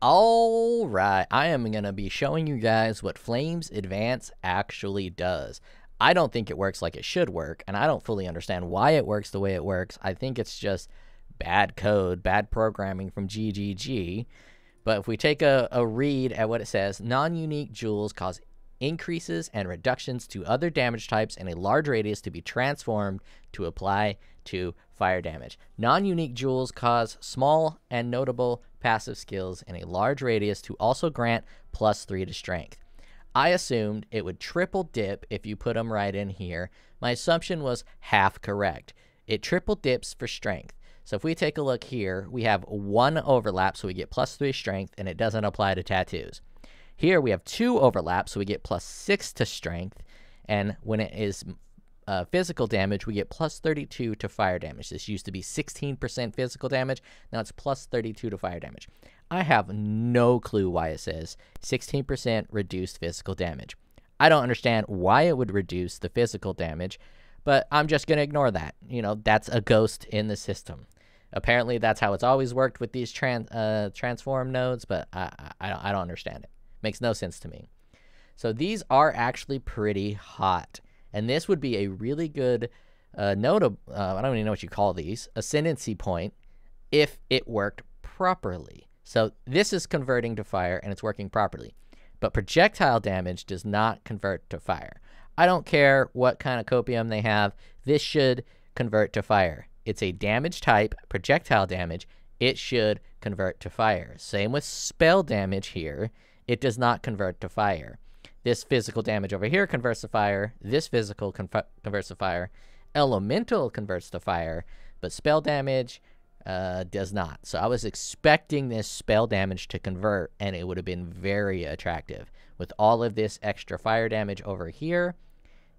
Alright, I am going to be showing you guys what Flames Advance actually does. I don't think it works like it should work, and I don't fully understand why it works the way it works. I think it's just bad code, bad programming from GGG. But if we take a read at what it says, non-unique jewels cause increases and reductions to other damage types in a large radius to be transformed to apply to fire damage. Non-unique jewels cause small and notable passive skills in a large radius to also grant +3 to strength. I assumed it would triple dip if you put them right in here. My assumption was half correct. It triple dips for strength. So if we take a look here, we have 1 overlap, so we get +3 strength, and it doesn't apply to tattoos. Here we have 2 overlaps, so we get +6 to strength, and when it is physical damage, we get +32 to fire damage. This used to be 16% physical damage, now it's +32 to fire damage. I have no clue why it says 16% reduced physical damage. I don't understand why it would reduce the physical damage, but I'm just going to ignore that. You know, that's a ghost in the system. Apparently, that's how it's always worked with these transform nodes, but I don't understand it. Makes no sense to me. So these are actually pretty hot. And this would be a really good node, I don't even know what you call these, ascendancy point, if it worked properly. So this is converting to fire, and it's working properly. But projectile damage does not convert to fire. I don't care what kind of copium they have. This should convert to fire. It's a damage type, projectile damage. It should convert to fire. Same with spell damage here. It does not convert to fire. This physical damage over here converts to fire. This physical converts to fire. Elemental converts to fire, but spell damage does not. So I was expecting this spell damage to convert, and it would have been very attractive. With all of this extra fire damage over here,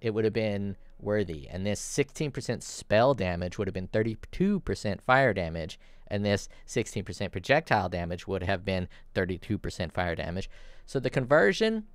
it would have been worthy. And this 16% spell damage would have been 32% fire damage, and this 16% projectile damage would have been 32% fire damage. So the conversion,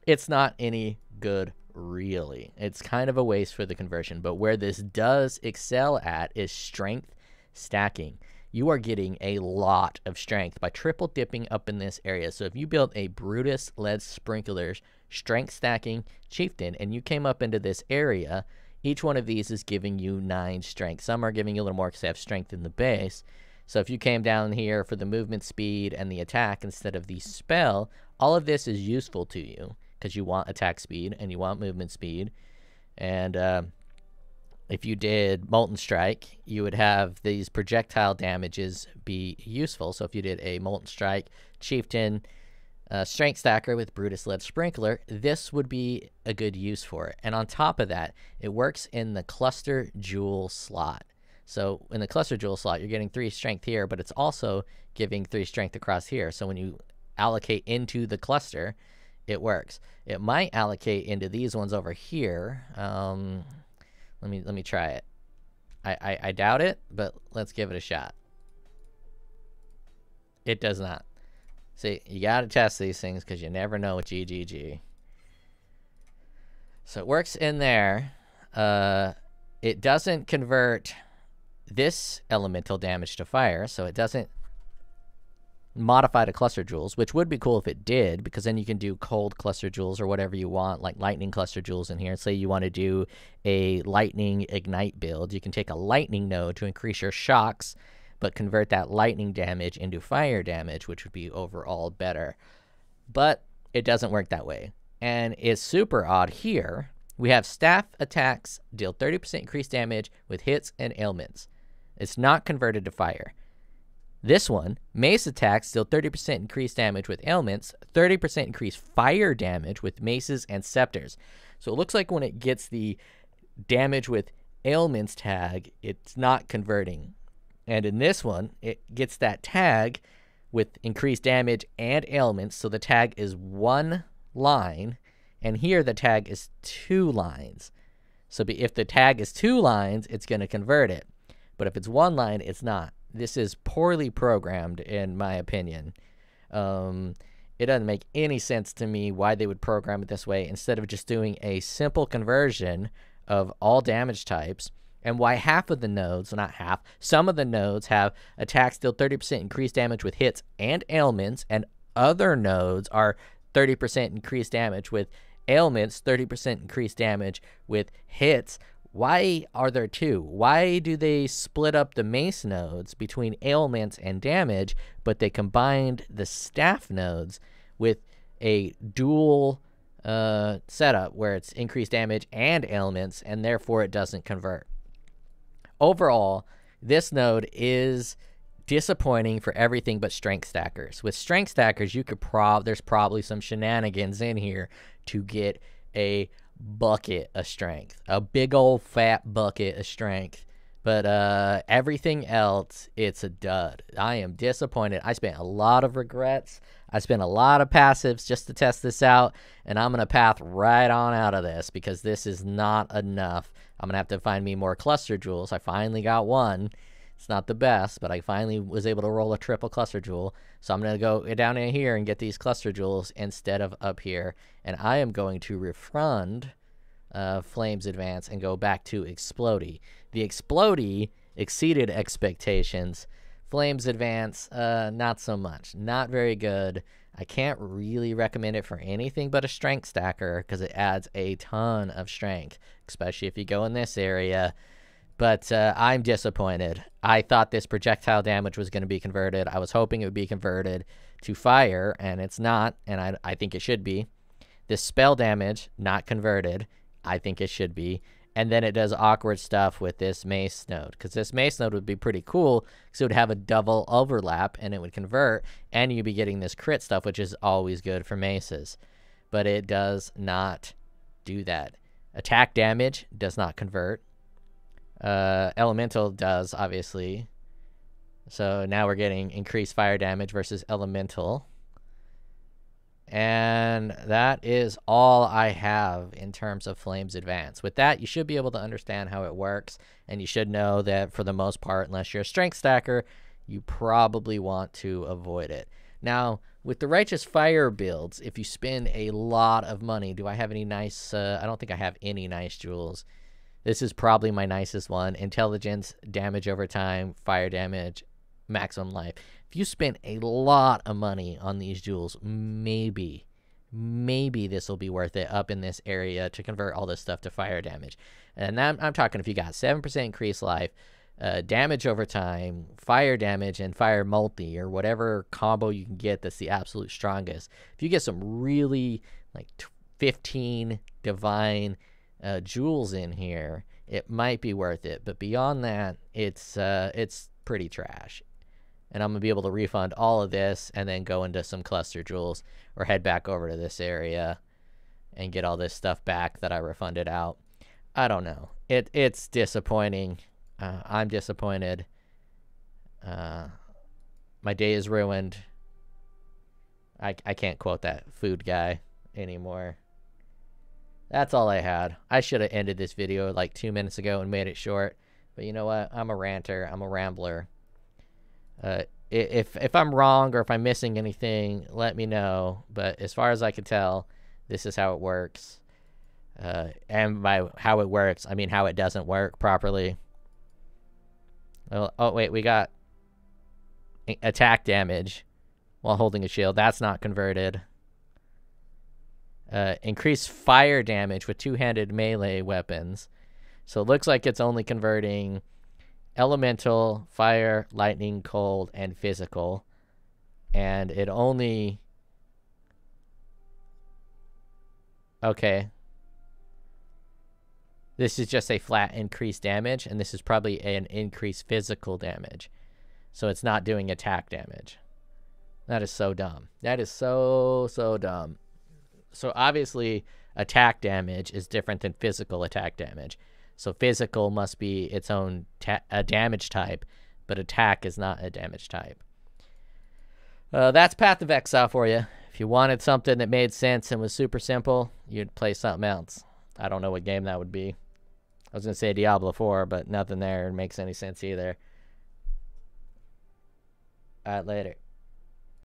it's not any good, really. It's kind of a waste for the conversion. But where this does excel at is strength stacking. You are getting a lot of strength by triple dipping up in this area. So if you build a Brutus lead sprinklers strength stacking chieftain and you came up into this area, each one of these is giving you 9 strength. Some are giving you a little more because they have strength in the base. So if you came down here for the movement speed and the attack instead of the spell, all of this is useful to you because you want attack speed and you want movement speed. And if you did Molten Strike, you would have these projectile damages be useful. So if you did a Molten Strike Chieftain Strength Stacker with Brutus Lead Sprinkler, this would be a good use for it. And on top of that, it works in the Cluster Jewel slot. So in the Cluster Jewel slot, you're getting 3 strength here, but it's also giving 3 strength across here. So when you allocate into the cluster, it works. It might allocate into these ones over here. Let me try it. I doubt it, but let's give it a shot. It does not. See, you gotta test these things because you never know with GGG. So it works in there. It doesn't convert this elemental damage to fire, so it doesn't modify to cluster jewels, which would be cool if it did, because then you can do cold cluster jewels or whatever you want, like lightning cluster jewels in here. Say you want to do a lightning ignite build, you can take a lightning node to increase your shocks, but convert that lightning damage into fire damage, which would be overall better. But it doesn't work that way. And it's super odd here. We have staff attacks deal 30% increased damage with hits and ailments. It's not converted to fire. This one, mace attacks deal 30% increased damage with ailments, 30% increased fire damage with maces and scepters. So it looks like when it gets the damage with ailments tag, it's not converting. And in this one, it gets that tag with increased damage and ailments, so the tag is 1 line, and here the tag is 2 lines. So if the tag is 2 lines, it's going to convert it. But if it's 1 line, it's not. This is poorly programmed, in my opinion. It doesn't make any sense to me why they would program it this way instead of just doing a simple conversion of all damage types, and why half of the nodes, not half, some of the nodes have attacks deal 30% increased damage with hits and ailments, and other nodes are 30% increased damage with ailments, 30% increased damage with hits. Why are there two? Why do they split up the mace nodes between ailments and damage, but they combined the staff nodes with a dual setup where it's increased damage and ailments, and therefore it doesn't convert? Overall, this node is disappointing for everything but strength stackers. With strength stackers, you could there's probably some shenanigans in here to get a bucket of strength, a big old fat bucket of strength. But everything else, it's a dud. I am disappointed. I spent a lot of regrets. I spent a lot of passives just to test this out, and I'm going to path right on out of this because this is not enough. I'm going to have to find me more cluster jewels. I finally got one. It's not the best, but I finally was able to roll a triple cluster jewel. So I'm going to go down in here and get these cluster jewels instead of up here. And I am going to refund Flames Advance and go back to Explodey. The Explodey exceeded expectations. Flames Advance, not so much. Not very good. I can't really recommend it for anything but a strength stacker because it adds a ton of strength, especially if you go in this area. But I'm disappointed. I thought this projectile damage was going to be converted. I was hoping it would be converted to fire, and it's not, and I think it should be. This spell damage, not converted. I think it should be. And then it does awkward stuff with this mace node, because this mace node would be pretty cool because it would have a double overlap, and it would convert, and you'd be getting this crit stuff, which is always good for maces. But it does not do that. Attack damage does not convert. Elemental does, obviously. So now we're getting increased fire damage versus elemental. And that is all I have in terms of Flames Advance. With that, you should be able to understand how it works, and you should know that for the most part, unless you're a strength stacker, you probably want to avoid it. Now, with the Righteous Fire builds, if you spend a lot of money, do I have any nice, I don't think I have any nice jewels. This is probably my nicest one. Intelligence, damage over time, fire damage, maximum life. If you spend a lot of money on these jewels, maybe this will be worth it up in this area to convert all this stuff to fire damage. And I'm talking if you got 7% increased life, damage over time, fire damage, and fire multi, or whatever combo you can get that's the absolute strongest. If you get some really, like, 15 divine jewels in here, it might be worth it. But beyond that, it's pretty trash. And I'm going to be able to refund all of this and then go into some cluster jewels or head back over to this area and get all this stuff back that I refunded out. I don't know. It's disappointing. I'm disappointed. My day is ruined. I can't quote that food guy anymore. That's all I had. I should have ended this video like 2 minutes ago and made it short. But you know what? I'm a ranter. I'm a rambler. If I'm wrong or if I'm missing anything, let me know. But as far as I can tell, this is how it works. And by how it works, I mean how it doesn't work properly. Well, oh, wait, we got attack damage while holding a shield. That's not converted. Increased fire damage with two-handed melee weapons. So it looks like it's only converting elemental, fire, lightning, cold, and physical. And it only... Okay. This is just a flat increased damage, and this is probably an increased physical damage. So it's not doing attack damage. That is so dumb. That is so dumb. So obviously, attack damage is different than physical attack damage. So physical must be its own a damage type, but attack is not a damage type. That's Path of Exile for you. If you wanted something that made sense and was super simple, you'd play something else. I don't know what game that would be. I was going to say Diablo 4, but nothing there makes any sense either. All right, later.